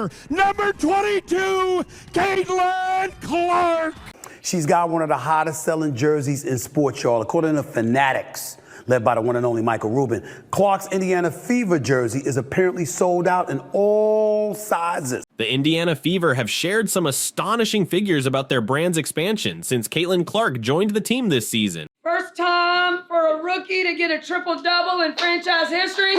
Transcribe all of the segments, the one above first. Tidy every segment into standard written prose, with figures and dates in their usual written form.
Fever, number 22, Caitlin Clark. She's got one of the hottest selling jerseys in sports, y'all. According to Fanatics, led by the one and only Michael Rubin, Clark's Indiana Fever jersey is apparently sold out in all sizes. The Indiana Fever have shared some astonishing figures about their brand's expansion since Caitlin Clark joined the team this season. First time for a rookie to get a triple-double in franchise history.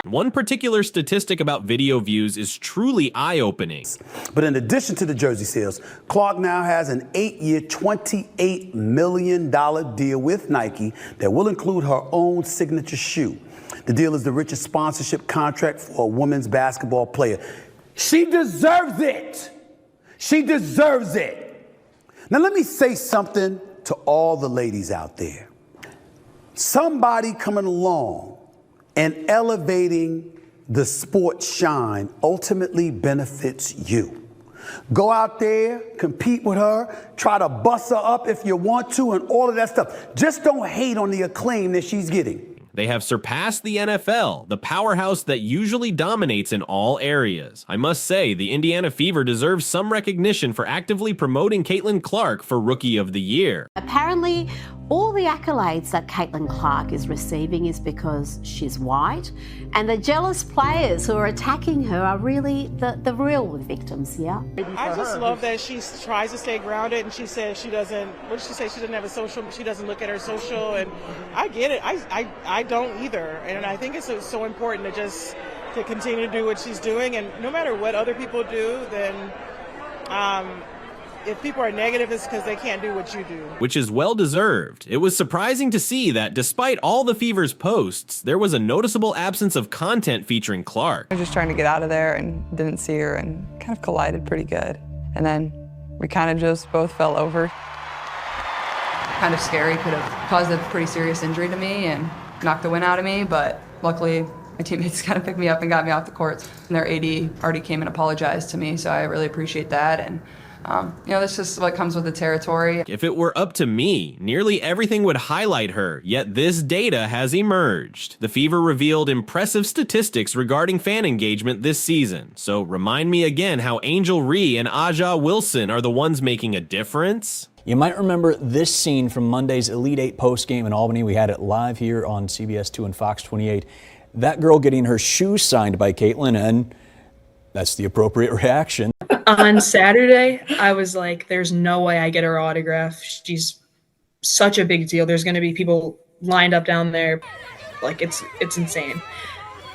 One particular statistic about video views is truly eye-opening. But in addition to the jersey sales, Clark now has an 8-year, $28 million deal with Nike that will include her own signature shoe. The deal is the richest sponsorship contract for a women's basketball player. She deserves it. She deserves it. Now let me say something to all the ladies out there. Somebody coming along and elevating the sport shine ultimately benefits you. Go out there, compete with her, try to bust her up if you want to, and all of that stuff. Just don't hate on the acclaim that she's getting. They have surpassed the NFL, the powerhouse that usually dominates in all areas. I must say, the Indiana Fever deserves some recognition for actively promoting Caitlin Clark for Rookie of the Year. Apparently, all the accolades that Caitlin Clark is receiving is because she's white, and the jealous players who are attacking her are really the real victims here. I just love that she tries to stay grounded, and she says she doesn't, what did she say? She doesn't have a social, she doesn't look at her social, and I get it. I don't either, and I think it's so important to just to continue to do what she's doing, and no matter what other people do, then if people are negative, it's because they can't do what you do. Which is well-deserved. It was surprising to see that despite all the Fever's posts, there was a noticeable absence of content featuring Clark. I was just trying to get out of there and didn't see her and kind of collided pretty good. And then we kind of just both fell over. Kind of scary, could have caused a pretty serious injury to me and knocked the wind out of me, but luckily my teammates kind of picked me up and got me off the court. And their AD already came and apologized to me, so I really appreciate that. And you know, that's just what comes with the territory. If it were up to me, nearly everything would highlight her, yet this data has emerged. The Fever revealed impressive statistics regarding fan engagement this season. So remind me again how Angel Ree and Aja Wilson are the ones making a difference? You might remember this scene from Monday's Elite Eight postgame in Albany. We had it live here on CBS 2 and Fox 28. That girl getting her shoes signed by Caitlin, and that's the appropriate reaction. On Saturday, I was like, there's no way I get her autograph. She's such a big deal. There's going to be people lined up down there. Like, it's insane.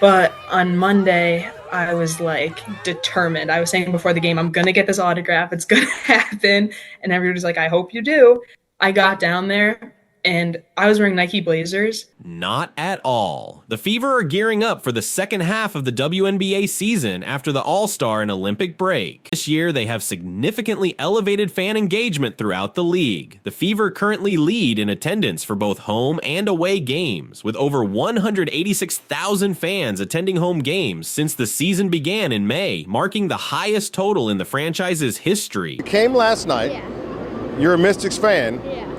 But on Monday, I was like determined. I was saying before the game, I'm going to get this autograph. It's going to happen. And everybody's like, I hope you do. I got down there and I was wearing Nike Blazers. Not at all. The Fever are gearing up for the second half of the WNBA season after the All-Star and Olympic break. This year, they have significantly elevated fan engagement throughout the league. The Fever currently lead in attendance for both home and away games, with over 186,000 fans attending home games since the season began in May, marking the highest total in the franchise's history. You came last night. Yeah. You're a Mystics fan. Yeah.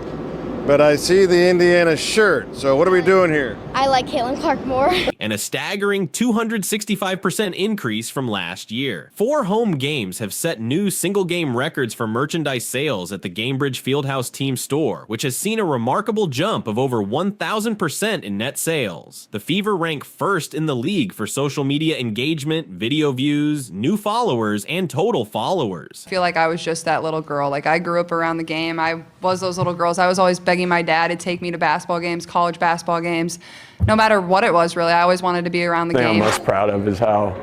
But I see the Indiana shirt, so what are we doing here? I like Caitlin Clark more. And a staggering 265% increase from last year. 4 home games have set new single-game records for merchandise sales at the Gainbridge Fieldhouse team store, which has seen a remarkable jump of over 1,000% in net sales. The Fever rank first in the league for social media engagement, video views, new followers, and total followers. I feel like I was just that little girl. Like, I grew up around the game. I was those little girls. I was always begging my dad to take me to basketball games, college basketball games. No matter what it was, really, I always wanted to be around the game. The thing I'm most proud of is how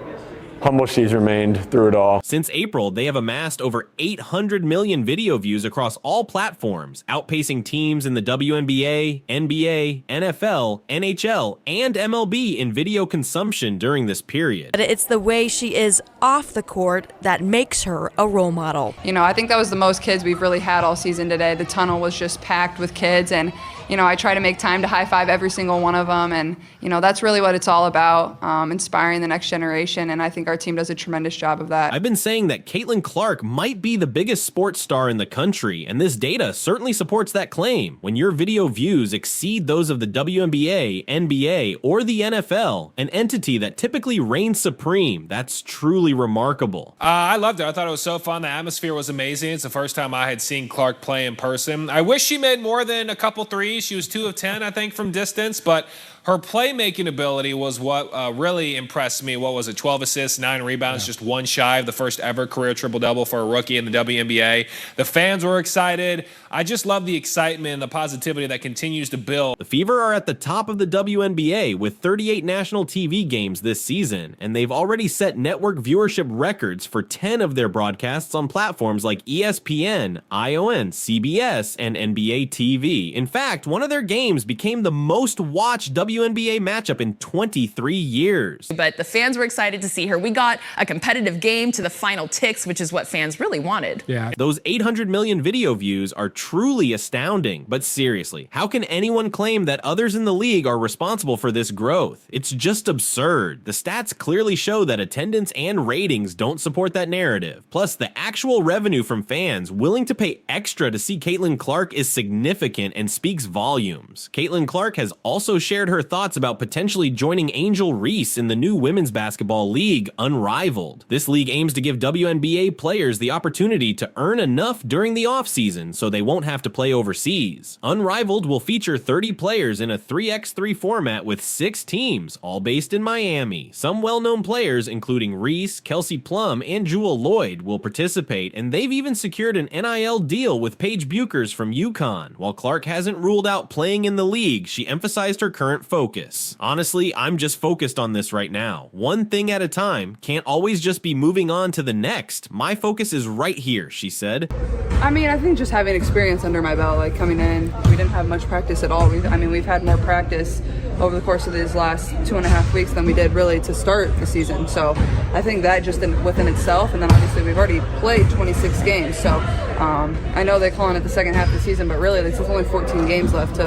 humble she's remained through it all. Since April, they have amassed over 800 million video views across all platforms, outpacing teams in the WNBA, NBA, NFL, NHL, and MLB in video consumption during this period. But it's the way she is off the court that makes her a role model. You know, I think that was the most kids we've really had all season today. The tunnel was just packed with kids, and I try to make time to high five every single one of them. And, that's really what it's all about, inspiring the next generation. And I think our team does a tremendous job of that. I've been saying that Caitlin Clark might be the biggest sports star in the country, and this data certainly supports that claim. When your video views exceed those of the WNBA, NBA, or the NFL, an entity that typically reigns supreme, that's truly remarkable. I loved it. I thought it was so fun. The atmosphere was amazing. It's the first time I had seen Clark play in person. I wish she made more than a couple threes. She was 2 of 10, I think, from distance, but her playmaking ability was what really impressed me. What was it, 12 assists, 9 rebounds, just one shy of the first ever career triple-double for a rookie in the WNBA. The fans were excited. I just love the excitement and the positivity that continues to build. The Fever are at the top of the WNBA with 38 national TV games this season, and they've already set network viewership records for 10 of their broadcasts on platforms like ESPN, ION, CBS, and NBA TV. In fact, one of their games became the most watched WNBA matchup in 23 years. But the fans were excited to see her. We got a competitive game to the final ticks, which is what fans really wanted. Yeah. Those 800 million video views are truly astounding. But seriously, how can anyone claim that others in the league are responsible for this growth? It's just absurd. The stats clearly show that attendance and ratings don't support that narrative. Plus, the actual revenue from fans willing to pay extra to see Caitlin Clark is significant and speaks volumes. Caitlin Clark has also shared her thoughts about potentially joining Angel Reese in the new women's basketball league, Unrivaled. This league aims to give WNBA players the opportunity to earn enough during the offseason so they won't have to play overseas. Unrivaled will feature 30 players in a 3x3 format with 6 teams, all based in Miami. Some well-known players, including Reese, Kelsey Plum, and Jewel Lloyd, will participate, and they've even secured an NIL deal with Paige Buchers from UConn. While Clark hasn't ruled out playing in the league, she emphasized her current focus. Honestly, I'm just focused on this right now. One thing at a time, can't always just be moving on to the next. My focus is right here, she said. I think just having experience under my belt, like coming in, we didn't have much practice at all. We've had more practice over the course of these last 2.5 weeks than we did really to start the season. So I think that just within itself, and then obviously we've already played 26 games. So I know they're calling it the second half of the season, but really there's only 14 games left to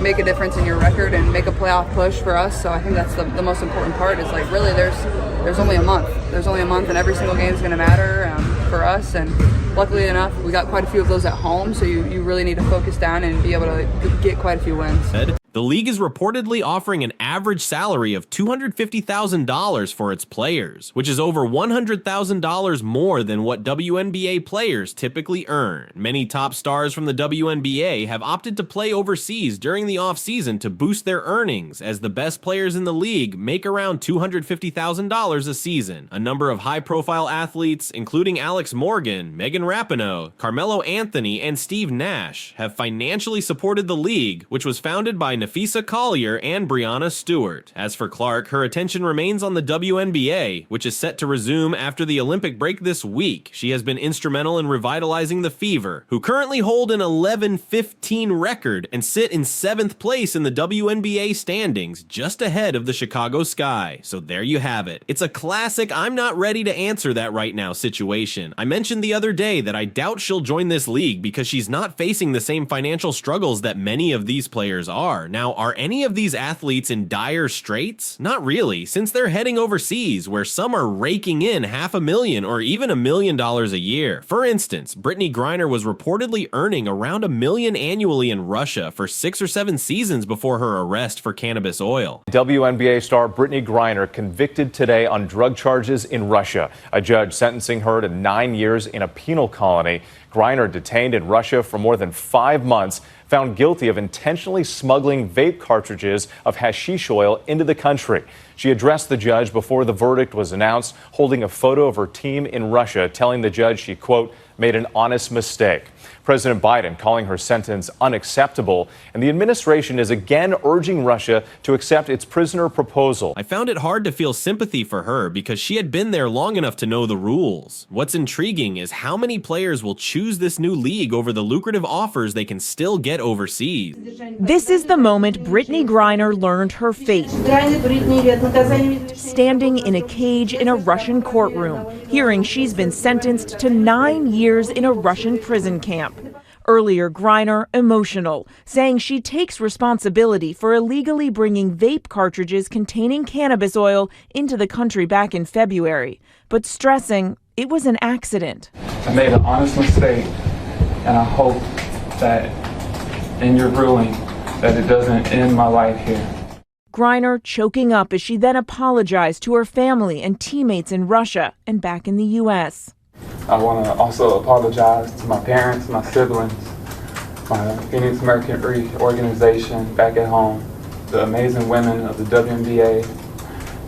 make a difference in your record and make a playoff push for us. So I think that's the most important part is like really there's only a month. There's only a month and every single game is going to matter for us. And luckily enough, we got quite a few of those at home. So you really need to focus down and be able to get quite a few wins. The league is reportedly offering an average salary of $250,000 for its players, which is over $100,000 more than what WNBA players typically earn. Many top stars from the WNBA have opted to play overseas during the offseason to boost their earnings, as the best players in the league make around $250,000 a season. A number of high-profile athletes, including Alex Morgan, Megan Rapinoe, Carmelo Anthony, and Steve Nash, have financially supported the league, which was founded by Nafisa Collier and Brianna Stewart. As for Clark, her attention remains on the WNBA, which is set to resume after the Olympic break this week. She has been instrumental in revitalizing the Fever, who currently hold an 11-15 record and sit in 7th place in the WNBA standings, just ahead of the Chicago Sky. So there you have it. It's a classic I'm not ready to answer that right now situation. I mentioned the other day that I doubt she'll join this league because she's not facing the same financial struggles that many of these players are. Now, are any of these athletes in dire straits? Not really, since they're heading overseas, where some are raking in $500,000 or even $1 million a year. For instance, Brittany Griner was reportedly earning around $1 million annually in Russia for 6 or 7 seasons before her arrest for cannabis oil. WNBA star Brittany Griner convicted today on drug charges in Russia. A judge sentencing her to 9 years in a penal colony. Griner, detained in Russia for more than 5 months, found guilty of intentionally smuggling vape cartridges of hashish oil into the country. She addressed the judge before the verdict was announced, holding a photo of her team in Russia, telling the judge she, quote, made an honest mistake. President Biden calling her sentence unacceptable, and the administration is again urging Russia to accept its prisoner proposal. I found it hard to feel sympathy for her because she had been there long enough to know the rules. What's intriguing is how many players will choose this new league over the lucrative offers they can still get overseas. This is the moment Brittany Griner learned her fate. Standing in a cage in a Russian courtroom, hearing she's been sentenced to 9 years in a Russian prison camp. Earlier, Griner emotional, saying she takes responsibility for illegally bringing vape cartridges containing cannabis oil into the country back in February, but stressing it was an accident. I made an honest mistake, and I hope that in your ruling that it doesn't end my life here. Griner choking up as she then apologized to her family and teammates in Russia and back in the U.S. I want to also apologize to my parents, my siblings, my Phoenix Mercury organization back at home, the amazing women of the WNBA,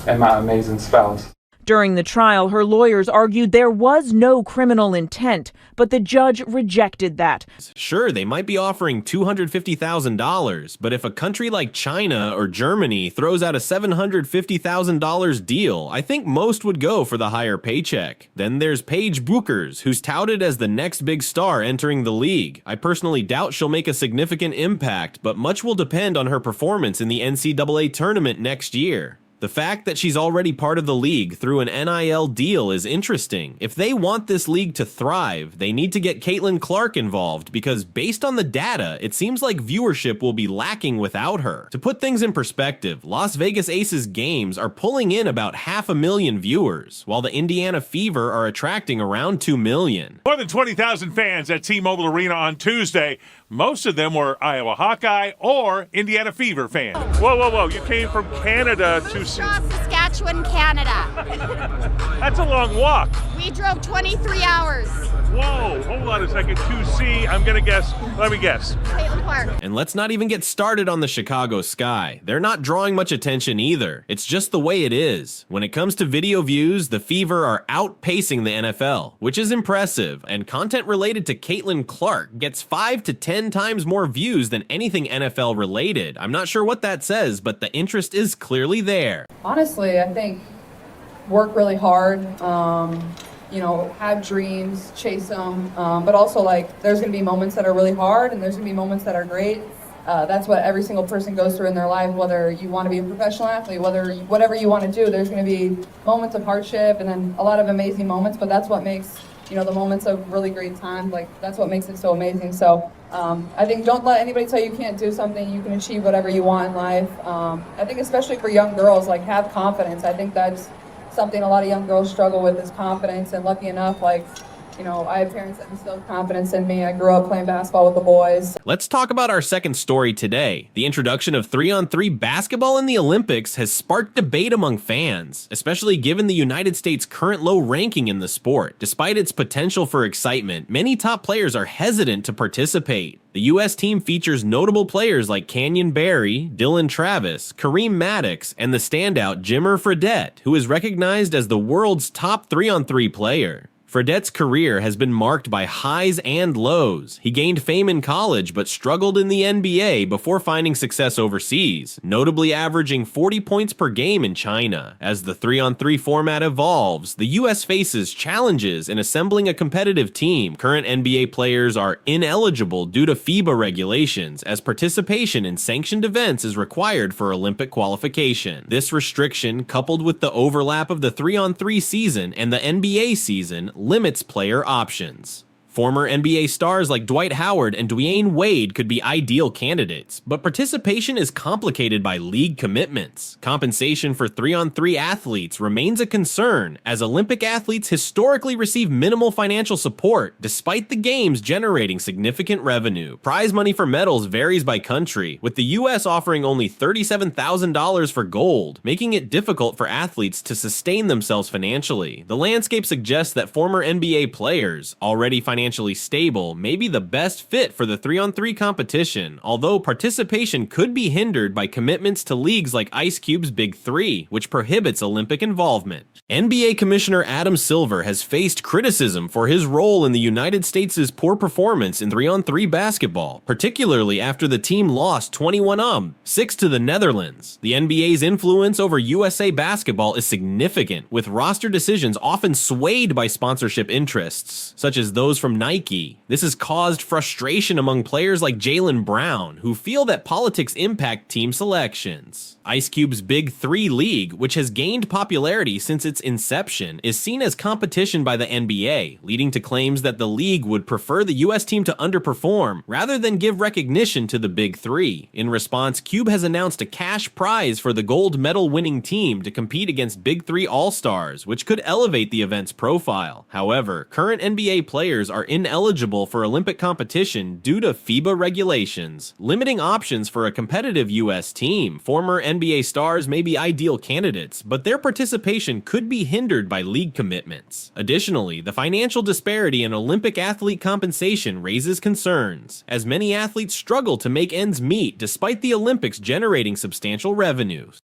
and my amazing spouse. During the trial, her lawyers argued there was no criminal intent, but the judge rejected that. Sure, they might be offering $250,000, but if a country like China or Germany throws out a $750,000 deal, I think most would go for the higher paycheck. Then there's Paige Buchers, who's touted as the next big star entering the league. I personally doubt she'll make a significant impact, but much will depend on her performance in the NCAA tournament next year. The fact that she's already part of the league through an NIL deal is interesting. If they want this league to thrive, they need to get Caitlin Clark involved because based on the data, it seems like viewership will be lacking without her. To put things in perspective, Las Vegas Aces games are pulling in about 500,000 viewers, while the Indiana Fever are attracting around 2 million. More than 20,000 fans at T-Mobile Arena on Tuesday. Most of them were Iowa Hawkeye or Indiana Fever fans. Whoa, whoa, whoa. You came from Canada to Saskatchewan, Canada. That's a long walk. We drove 23 hours. Whoa, hold on a second. 2C, I'm going to guess. Let me guess. Caitlin Clark. And let's not even get started on the Chicago Sky. They're not drawing much attention either. It's just the way it is. When it comes to video views, the Fever are outpacing the NFL, which is impressive. And content related to Caitlin Clark gets 5 to 10 times more views than anything NFL related. I'm not sure what that says, but the interest is clearly there. Honestly, I think work really hard, have dreams, chase them, but also like there's going to be moments that are really hard and there's going to be moments that are great. That's what every single person goes through in their life, whether you want to be a professional athlete, whatever you want to do, there's going to be moments of hardship and then a lot of amazing moments, but that's what makes the moments of really great time, like that's what makes it so amazing. So I think don't let anybody tell you can't do something. You can achieve whatever you want in life. I think especially for young girls, like have confidence. I think that's something a lot of young girls struggle with is confidence, and lucky enough, I have parents that instilled confidence in me. I grew up playing basketball with the boys. Let's talk about our second story today. The introduction of 3-on-3 basketball in the Olympics has sparked debate among fans, especially given the United States' current low ranking in the sport. Despite its potential for excitement, many top players are hesitant to participate. The U.S. team features notable players like Canyon Barry, Dylan Travis, Kareem Maddox, and the standout Jimmer Fredette, who is recognized as the world's top 3-on-3 player. Fredette's career has been marked by highs and lows. He gained fame in college but struggled in the NBA before finding success overseas, notably averaging 40 points per game in China. As the 3-on-3 format evolves, the U.S. faces challenges in assembling a competitive team. Current NBA players are ineligible due to FIBA regulations, as participation in sanctioned events is required for Olympic qualification. This restriction, coupled with the overlap of the 3-on-3 season and the NBA season, limits player options. Former NBA stars like Dwight Howard and Dwyane Wade could be ideal candidates, but participation is complicated by league commitments. Compensation for 3-on-3 athletes remains a concern, as Olympic athletes historically receive minimal financial support, despite the games generating significant revenue. Prize money for medals varies by country, with the US offering only $37,000 for gold, making it difficult for athletes to sustain themselves financially. The landscape suggests that former NBA players, already financially stable, may be the best fit for the 3-on-3 competition, although participation could be hindered by commitments to leagues like Ice Cube's Big Three, which prohibits Olympic involvement. NBA Commissioner Adam Silver has faced criticism for his role in the United States' poor performance in 3-on-3 basketball, particularly after the team lost 21-6 to the Netherlands. The NBA's influence over USA basketball is significant, with roster decisions often swayed by sponsorship interests, such as those from from Nike. This has caused frustration among players like Jaylen Brown, who feel that politics impact team selections. Ice Cube's Big 3 League, which has gained popularity since its inception, is seen as competition by the NBA, leading to claims that the league would prefer the US team to underperform rather than give recognition to the Big 3. In response, Cube has announced a cash prize for the gold medal winning team to compete against Big 3 All-Stars, which could elevate the event's profile. However, current NBA players are ineligible for Olympic competition due to FIBA regulations, limiting options for a competitive US team. Former NBA stars may be ideal candidates, but their participation could be hindered by league commitments. Additionally, the financial disparity in Olympic athlete compensation raises concerns, as many athletes struggle to make ends meet despite the Olympics generating substantial revenues.